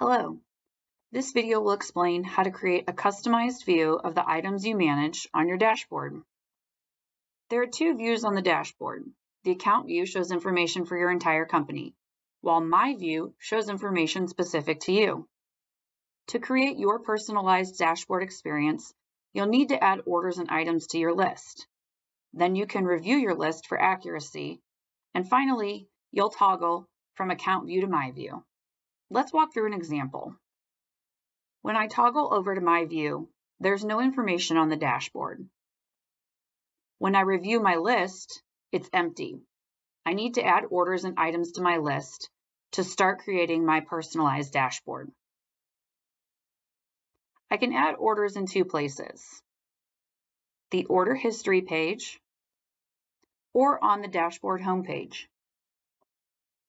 Hello. This video will explain how to create a customized view of the items you manage on your dashboard. There are two views on the dashboard. The account view shows information for your entire company, while My View shows information specific to you. To create your personalized dashboard experience, you'll need to add orders and items to your list. Then you can review your list for accuracy. And finally, you'll toggle from Account View to My View. Let's walk through an example. When I toggle over to My View, there's no information on the dashboard. When I review my list, it's empty. I need to add orders and items to my list to start creating my personalized dashboard. I can add orders in two places: the order history page or on the dashboard homepage.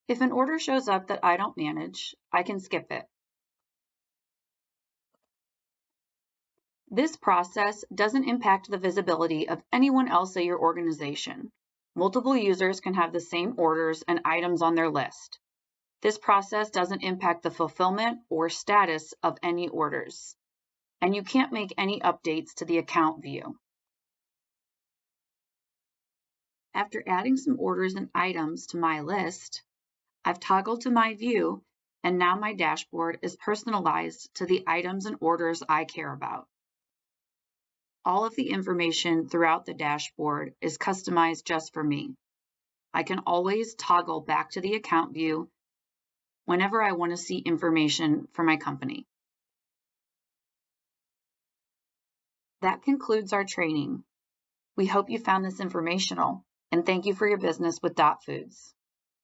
If an order shows up that I don't manage, I can skip it. This process doesn't impact the visibility of anyone else at your organization. Multiple users can have the same orders and items on their list. This process doesn't impact the fulfillment or status of any orders, and you can't make any updates to the account view. After adding some orders and items to my list, I've toggled to My View, and now my dashboard is personalized to the items and orders I care about. All of the information throughout the dashboard is customized just for me. I can always toggle back to the account view whenever I want to see information for my company. That concludes our training. We hope you found this informational, and thank you for your business with Dot Foods.